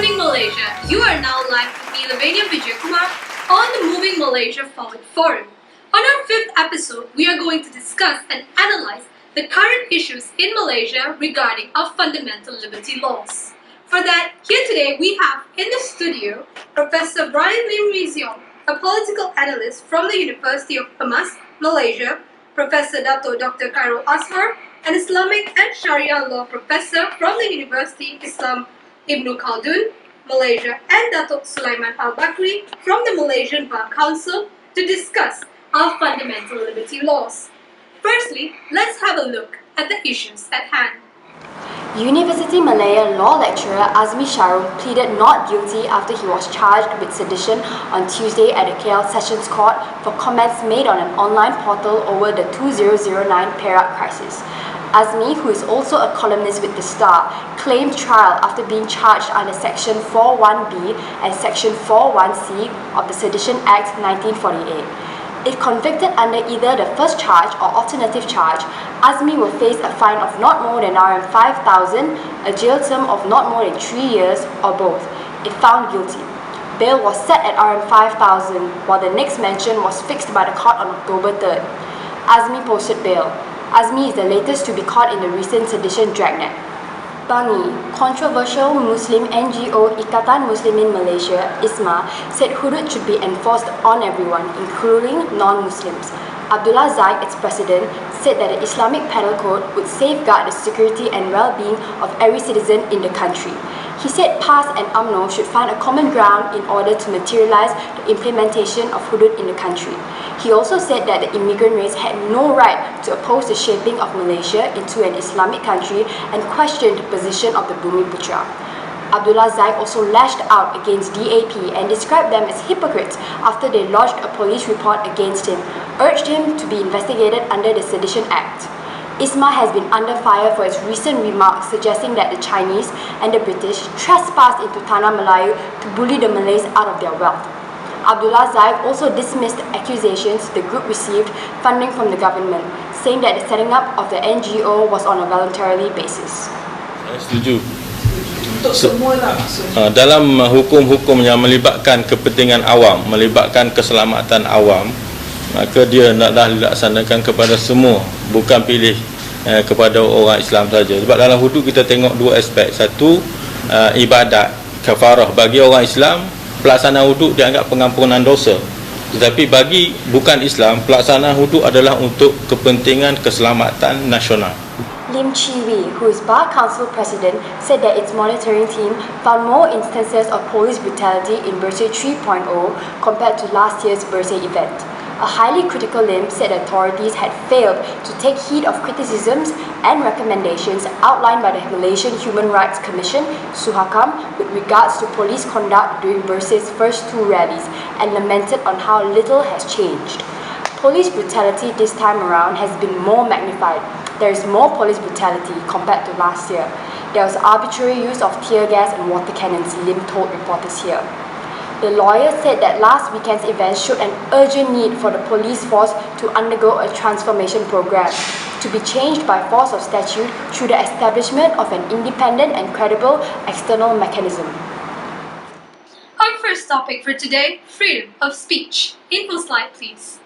morning, Malaysia. You are now live with me, Lavania Vijayakumar, on the Moving Malaysia Forward Forum. On our 5th episode, we are going to discuss and analyze the current issues in Malaysia regarding our fundamental liberty laws. For that, here today we have in the studio Professor Brian Lim Rizion, a political analyst from the University of PEMAS, Malaysia, Professor Dato Dr. Khairul Azhar, an Islamic and Sharia law professor from the University Islam Ibn Khaldun, Malaysia, and Datuk Sulaiman Al-Bakri from the Malaysian Bar Council to discuss our fundamental liberty laws. Firstly, let's have a look at the issues at hand. University Malaya law lecturer Azmi Sharul pleaded not guilty after he was charged with sedition on Tuesday at the KL Sessions Court for comments made on an online portal over the 2009 Perak crisis. Azmi, who is also a columnist with The Star, claimed trial after being charged under Section 41B and Section 41C of the Sedition Act 1948. If convicted under either the first charge or alternative charge, Azmi will face a fine of not more than RM5,000, a jail term of not more than 3 years, or both, if found guilty. Bail was set at RM5,000, while the next mention was fixed by the court on October 3rd. Azmi posted bail. Azmi is the latest to be caught in the recent sedition dragnet. Bangi, controversial Muslim NGO Ikatan Muslimin Malaysia, ISMA, said hudud should be enforced on everyone, including non-Muslims. Abdullah Zaid, its president, said that the Islamic Penal Code would safeguard the security and well-being of every citizen in the country. He said PAS and UMNO should find a common ground in order to materialize the implementation of hudud in the country. He also said that the immigrant race had no right to oppose the shaping of Malaysia into an Islamic country and questioned the position of the Bumiputra. Abdullah Zaid also lashed out against DAP and described them as hypocrites after they lodged a police report against him, urged him to be investigated under the Sedition Act. ISMA has been under fire for its recent remarks suggesting that the Chinese and the British trespassed into Tanah Melayu to bully the Malays out of their wealth. Abdullah Zaid also dismissed accusations the group received funding from the government, saying that the setting up of the NGO was on a voluntary basis. Saya setuju. Dalam hukum-hukum yang melibatkan kepentingan awam, melibatkan keselamatan awam, maka dia naklah dilaksanakan kepada semua, bukan pilih kepada orang Islam saja. Sebab dalam hudud kita tengok dua aspek. Satu, ibadat kafarah bagi orang Islam, pelaksanaan hudud dianggap pengampunan dosa. Tetapi bagi bukan Islam, pelaksanaan hudud adalah untuk kepentingan keselamatan nasional. Lim Chi Wee, who is Bar Council President, said that its monitoring team found more instances of police brutality in Bersih 3.0 compared to last year's Bersih event. A highly critical Lim said authorities had failed to take heed of criticisms and recommendations outlined by the Malaysian Human Rights Commission, Suhakam, with regards to police conduct during Bersih's first two rallies, and lamented on how little has changed. Police brutality this time around has been more magnified. There is more police brutality compared to last year. There was arbitrary use of tear gas and water cannons, Lim told reporters here. The lawyer said that last weekend's event showed an urgent need for the police force to undergo a transformation program, to be changed by force of statute through the establishment of an independent and credible external mechanism. Our first topic for today, freedom of speech. Info slide, please.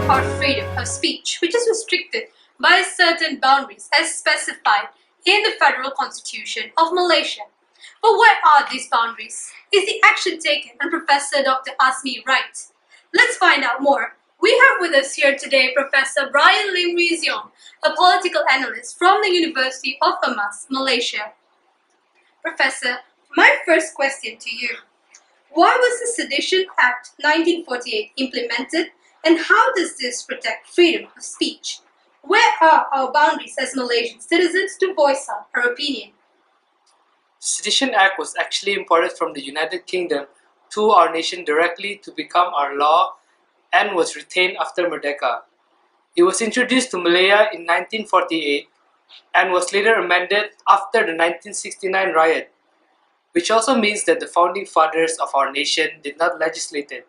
Our freedom of speech, which is restricted by certain boundaries as specified in the Federal Constitution of Malaysia. But what are these boundaries? Is the action taken on Professor Dr. Azmi right? Let's find out more. We have with us here today Professor Brian Lim Rizion, a political analyst from the University of PEMAS, Malaysia. Professor, my first question to you. Why was the Sedition Act 1948 implemented? And how does this protect freedom of speech? Where are our boundaries as Malaysian citizens to voice out our opinion? The Sedition Act was actually imported from the United Kingdom to our nation directly to become our law and was retained after Merdeka. It was introduced to Malaya in 1948 and was later amended after the 1969 riot, which also means that the founding fathers of our nation did not legislate it.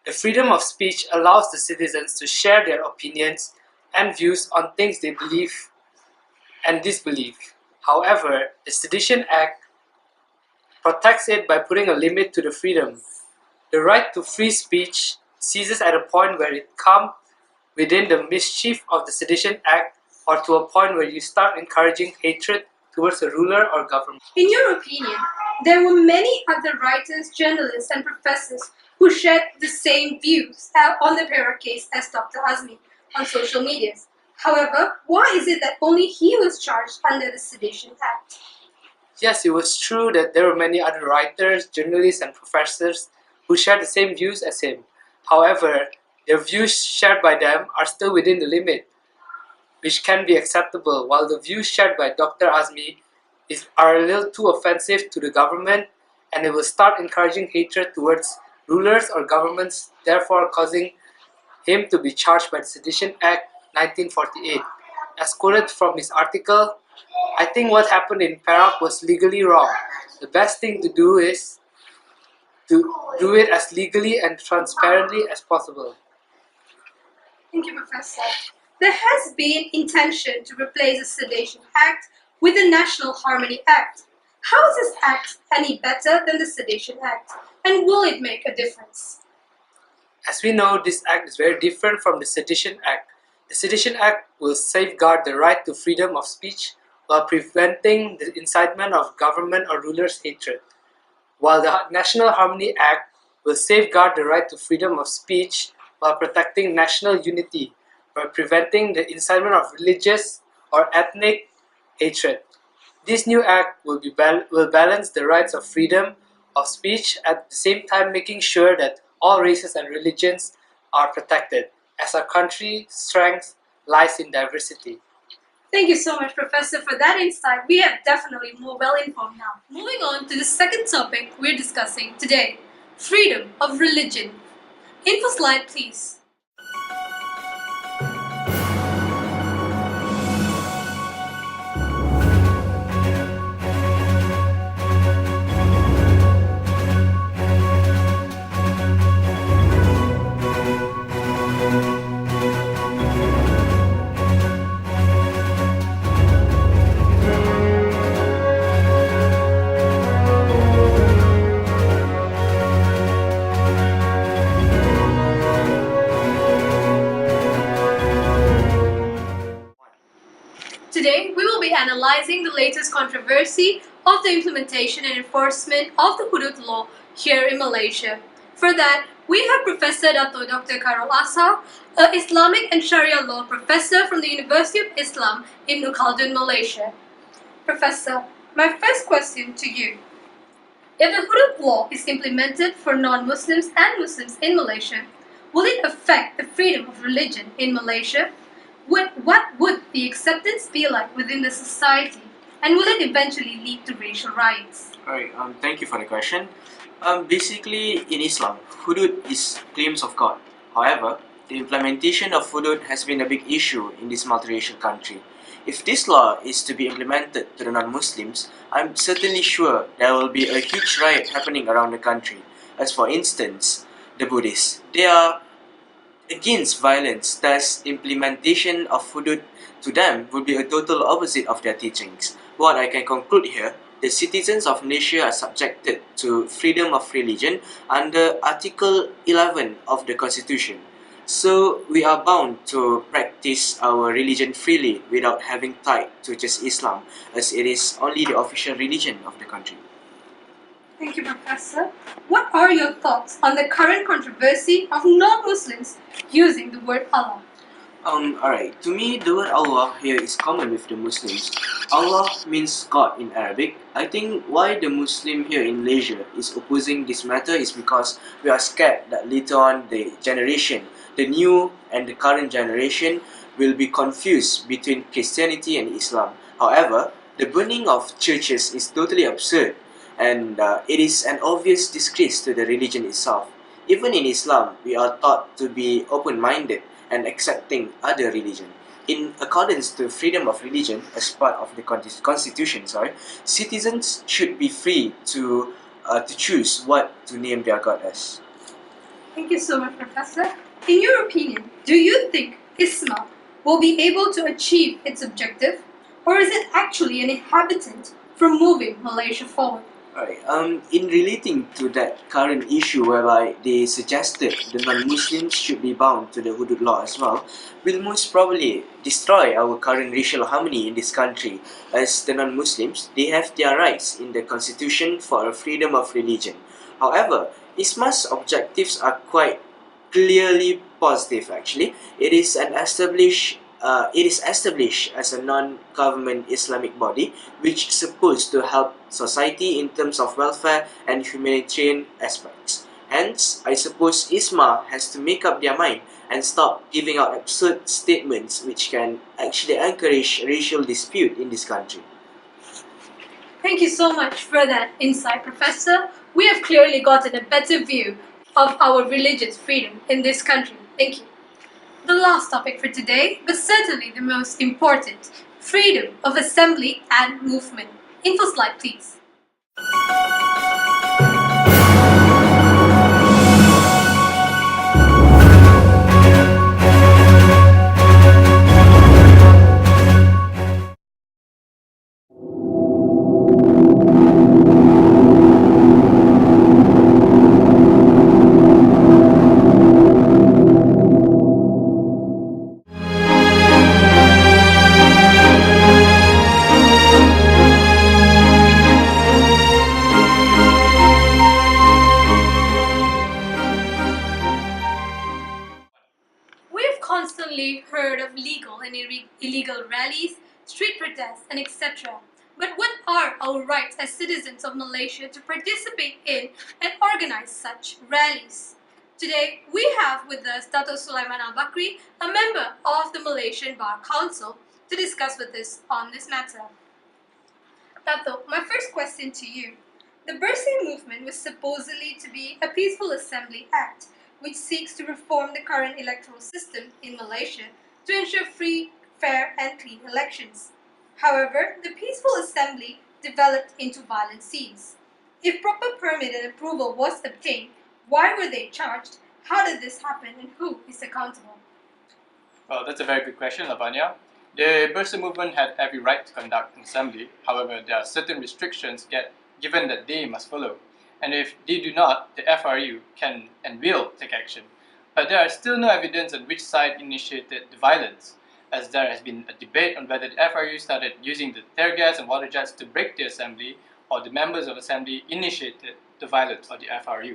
The freedom of speech allows the citizens to share their opinions and views on things they believe and disbelieve. However, the Sedition Act protects it by putting a limit to the freedom. The right to free speech ceases at a point where it comes within the mischief of the Sedition Act or to a point where you start encouraging hatred towards a ruler or government. In your opinion, there were many other writers, journalists, and professors who shared the same views on the Perak case as Dr. Azmi on social medias. However, why is it that only he was charged under the Sedition Act? Yes, it was true that there were many other writers, journalists, and professors who shared the same views as him. However, their views shared by them are still within the limit, which can be acceptable, while the views shared by Dr. Azmi are a little too offensive to the government, and it will start encouraging hatred towards rulers or governments, therefore causing him to be charged by the Sedition Act 1948. As quoted from his article, I think what happened in Perak was legally wrong. The best thing to do is to do it as legally and transparently as possible. Thank you, Professor. There has been intention to replace the Sedition Act with the National Harmony Act. How is this act any better than the Sedition Act, and will it make a difference? As we know, this act is very different from the Sedition Act. The Sedition Act will safeguard the right to freedom of speech while preventing the incitement of government or rulers' hatred, while the National Harmony Act will safeguard the right to freedom of speech while protecting national unity by preventing the incitement of religious or ethnic hatred. This new act will balance the rights of freedom of speech at the same time making sure that all races and religions are protected, as our country's strength lies in diversity. Thank you so much, Professor, for that insight. We are definitely more well informed now. Moving on to the second topic we're discussing today, freedom of religion. Info slide, please. Today, we will be analyzing the latest controversy of the implementation and enforcement of the Hudud law here in Malaysia. For that, we have Professor Dato Dr. Khairul Azhar, an Islamic and Sharia law professor from the University of Islam in Ibn Khaldun, Malaysia. Professor, my first question to you. If the Hudud law is implemented for non-Muslims and Muslims in Malaysia, will it affect the freedom of religion in Malaysia? What would the acceptance be like within the society, and will it eventually lead to racial riots? Alright, thank you for the question. Basically, in Islam, hudud is claims of God. However, the implementation of hudud has been a big issue in this multiracial country. If this law is to be implemented to the non-Muslims, I'm certainly sure there will be a huge riot happening around the country. As for instance, the Buddhists. They are against violence, thus implementation of hudud to them would be a total opposite of their teachings. What I can conclude here, the citizens of Malaysia are subjected to freedom of religion under Article 11 of the Constitution. So we are bound to practice our religion freely without having tied to just Islam, as it is only the official religion of the country. Thank you, Professor. What are your thoughts on the current controversy of non-Muslims using the word Allah? Alright, to me the word Allah here is common with the Muslims. Allah means God in Arabic. I think why the Muslim here in Malaysia is opposing this matter is because we are scared that later on the generation, the new and the current generation, will be confused between Christianity and Islam. However, the burning of churches is totally absurd, and it is an obvious disgrace to the religion itself. Even in Islam, we are taught to be open-minded and accepting other religion. In accordance to freedom of religion as part of the constitution, citizens should be free to choose what to name their god as. Thank you so much, Professor. In your opinion, do you think Islam will be able to achieve its objective, or is it actually an inhabitant from moving Malaysia forward? Alright, in relating to that current issue whereby they suggested the non-Muslims should be bound to the Hudud law as well, will most probably destroy our current racial harmony in this country, as the non-Muslims, they have their rights in the constitution for a freedom of religion. However, ISMA's objectives are quite clearly positive actually. It is established as a non-government Islamic body which is supposed to help society in terms of welfare and humanitarian aspects. Hence, I suppose ISMA has to make up their mind and stop giving out absurd statements which can actually encourage racial dispute in this country. Thank you so much for that insight, Professor. We have clearly gotten a better view of our religious freedom in this country. Thank you. The last topic for today, but certainly the most important, freedom of assembly and movement. Info slide, please. Constantly heard of legal and illegal rallies, street protests, and etc. But what are our rights as citizens of Malaysia to participate in and organize such rallies? Today, we have with us Dato' Sulaiman Al-Bakri, a member of the Malaysian Bar Council, to discuss with us on this matter. Dato', my first question to you. The Bersih movement was supposedly to be a peaceful assembly act which seeks to reform the current electoral system in Malaysia to ensure free, fair and clean elections. However, the peaceful assembly developed into violent scenes. If proper permit and approval was obtained, why were they charged? How did this happen and who is accountable? Well, that's a very good question, Lavanya. The Bersih movement had every right to conduct an assembly. However, there are certain restrictions given that they must follow. And if they do not, the FRU can and will take action. But there is still no evidence on which side initiated the violence, as there has been a debate on whether the FRU started using the tear gas and water jets to break the assembly, or the members of assembly initiated the violence, or the FRU.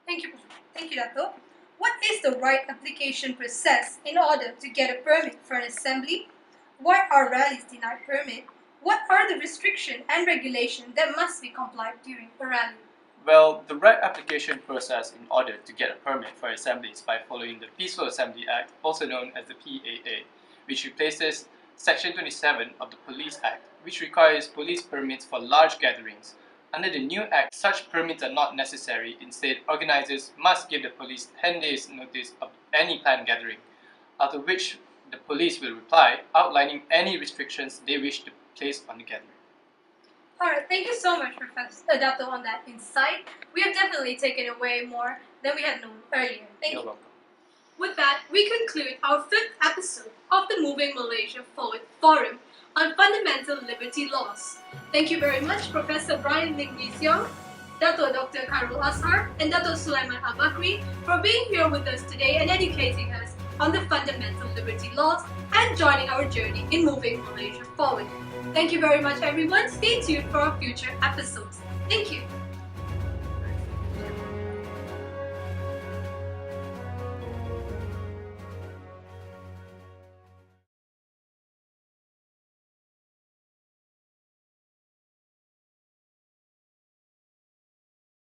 Thank you, Dato'. What is the right application process in order to get a permit for an assembly? Why are rallies denied permit? What are the restrictions and regulations that must be complied during a rally? Well, the right application process in order to get a permit for assemblies by following the Peaceful Assembly Act, also known as the PAA, which replaces Section 27 of the Police Act, which requires police permits for large gatherings. Under the new act, such permits are not necessary. Instead, organizers must give the police 10 days notice of any planned gathering, after which the police will reply, outlining any restrictions they wish to place on the gathering. Alright, thank you so much, Professor Dato', on that insight. We have definitely taken away more than we had known earlier. Thank You're you. welcome. With that, we conclude our 5th episode of the Moving Malaysia Forward Forum on Fundamental Liberty Laws. Thank you very much, Professor Brian Ling Wee-Siong, Dato' Dr. Khairul Azhar, and Dato' Sulaiman Al-Bakri for being here with us today and educating us on the fundamental liberty laws and joining our journey in moving Malaysia forward. Thank you very much, everyone. Stay tuned for our future episodes. Thank you.